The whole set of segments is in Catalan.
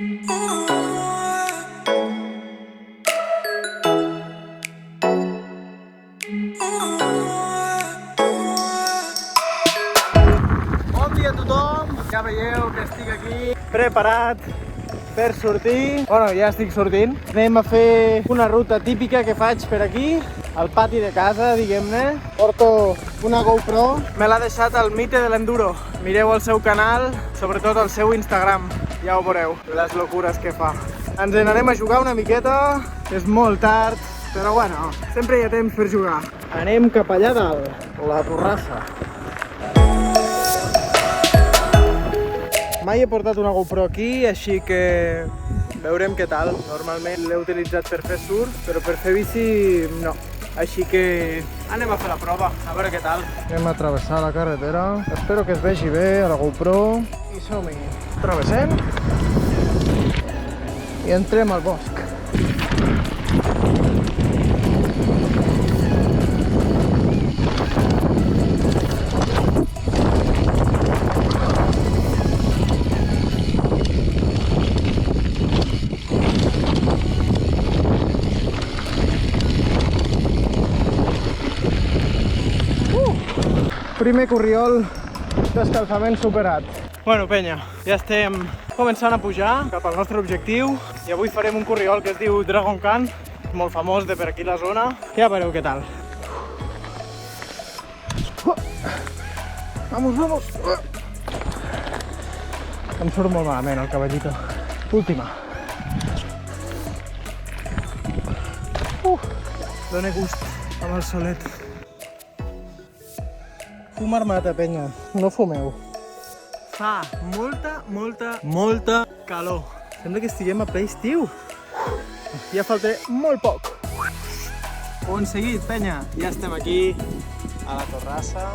Bon dia a tothom, ja veieu que estic aquí preparat per sortir. Bueno, ja estic sortint. Anem a fer una ruta típica que faig per aquí, al pati de casa, diguem-ne. Porto una GoPro, me l'ha deixat el Mite de l'Enduro. Mireu el seu canal, sobretot el seu Instagram, ja ho veureu, les locures que fa. Ens n'anem a jugar una miqueta, és molt tard, però bueno, sempre hi ha temps per jugar. Anem cap allà dalt, la Torrassa. Mai he portat una GoPro aquí, així que veurem què tal. Normalment l'he utilitzat per fer surf, però per fer bici no. Així que anem a fer la prova, a veure què tal. Anem a travessar la carretera. Espero que es vegi bé a la GoPro. I som-hi. Travessem. I entrem al bosc. Primer corriol d'escalfament superat. Bueno, penya, ja estem començant a pujar cap al nostre objectiu i avui farem un corriol que es diu Dragon Khan, molt famós de per aquí la zona. Ja veureu què tal. Vamos, vamos! Em surt molt malament el cavallito. Última. Dóna gust amb el solet. Fumar mata, penya. No fumeu. Fa molta calor. Sembla que estiguem a ple estiu. Ja falta molt poc. Aconseguit, penya. Ja estem aquí, a la Torrassa.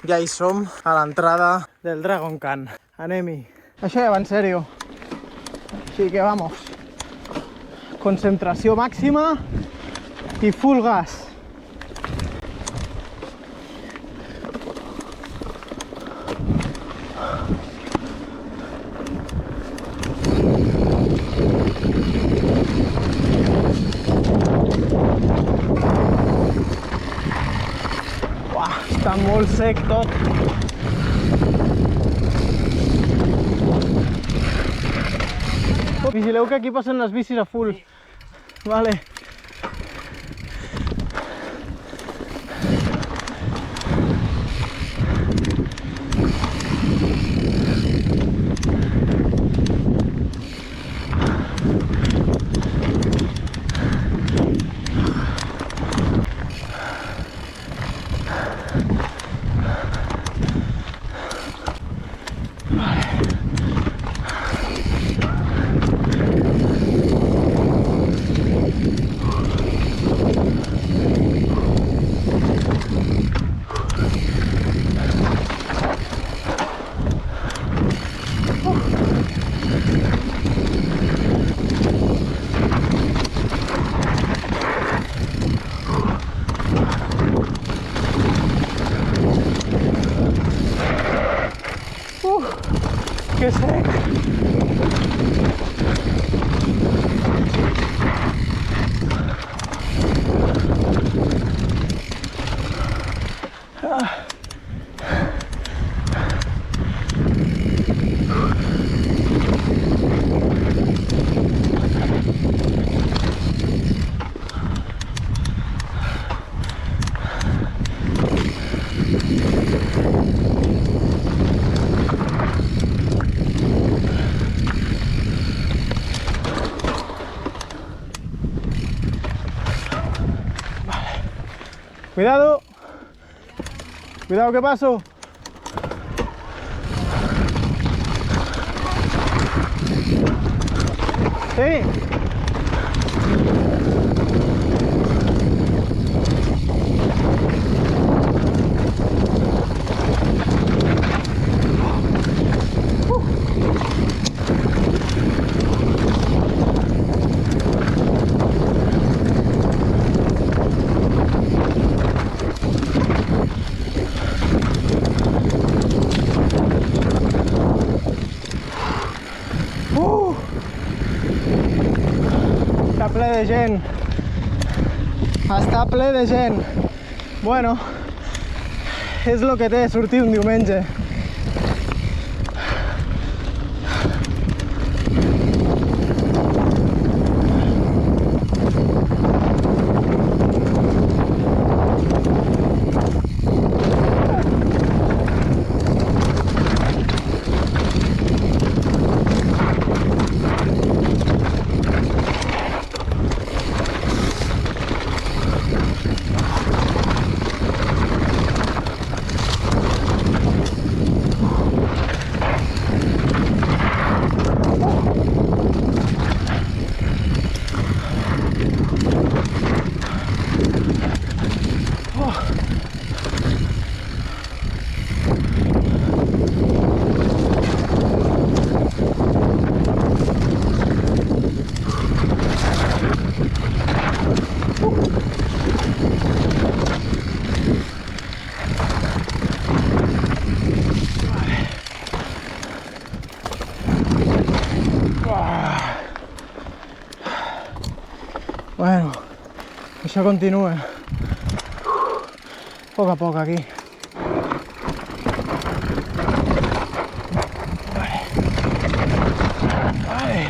Ja hi som, a l'entrada del Dragon Khan. Anem-hi. Això ja va en sèrio. Així que vamos. Concentració màxima i full gas. Està molt sec tot. Vigileu que aquí passen les bicis a full. Vale. Que sec! Cuidado. Cuidado que paso. Sí. ple de gent. Està ple de gent. Bueno, és el que té sortir un diumenge. Bueno, això continua. A poc a poc aquí. Ai.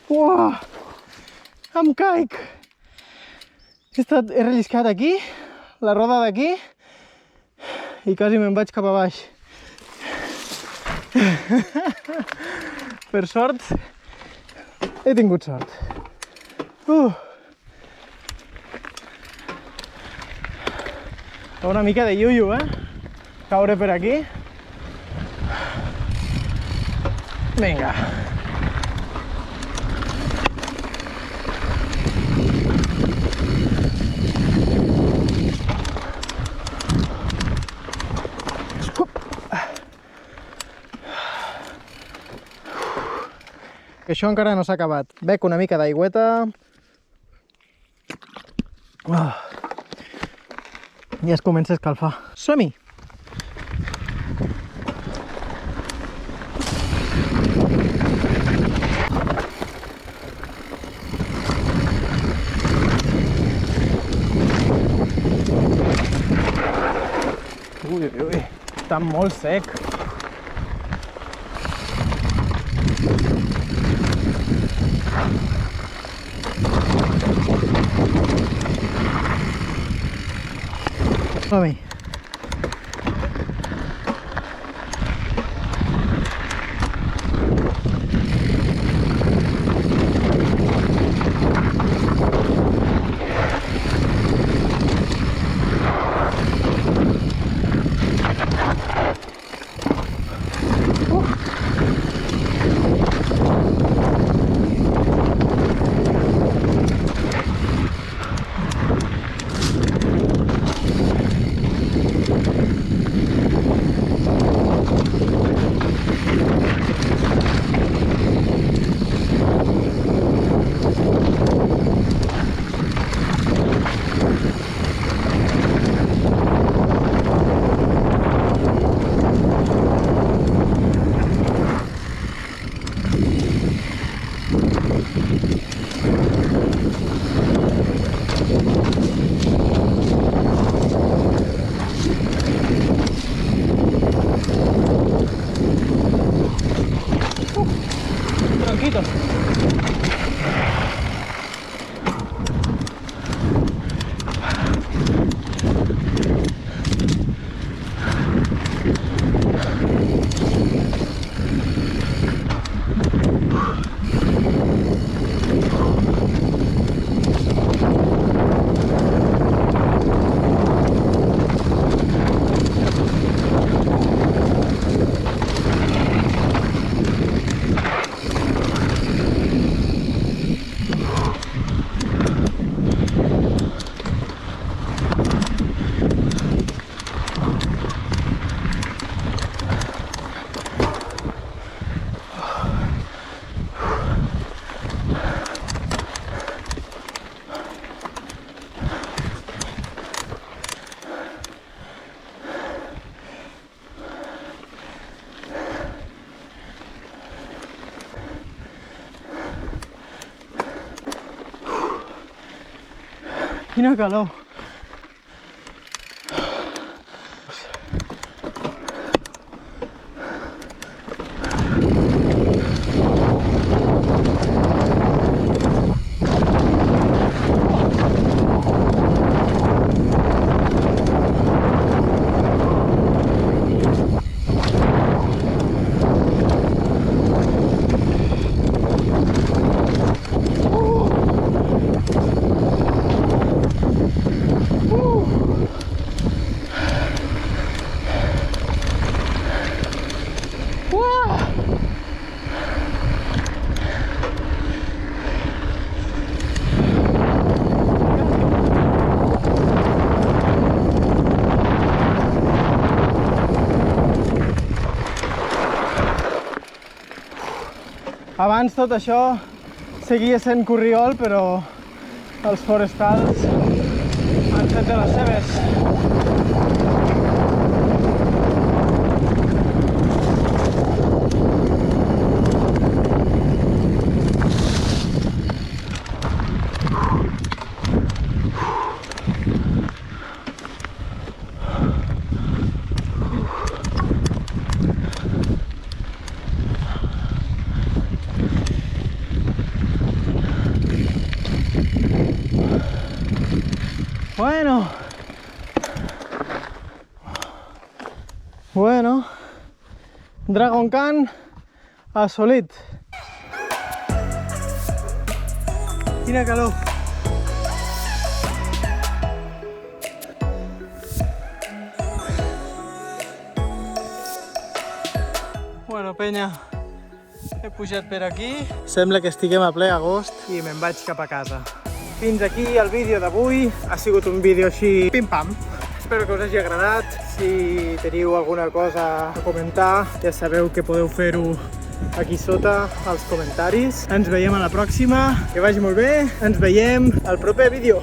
Uau! Em caic! He relliscat aquí, la roda d'aquí, i quasi me'n vaig cap a baix. Per sort, he tingut sort. Una mica de iuiu, caure per aquí. Vinga. Això encara no s'ha acabat. Bec una mica d'aigüeta. I es comença a escalfar. Som-hi! Ui, està molt sec. Som-hi. Quina calor. Abans tot això seguia sent corriol, però els forestals han fet de les seves. Bueno, Dragon Khan assolit. Quina calor. Bueno, penya, he pujat per aquí. Sembla que estiguem a ple agost i me'n vaig cap a casa. Fins aquí el vídeo d'avui. Ha sigut un vídeo així pim-pam. Espero que us hagi agradat. Si teniu alguna cosa a comentar, ja sabeu que podeu fer-ho aquí sota als comentaris. Ens veiem a la pròxima. Que vagi molt bé. Ens veiem al proper vídeo.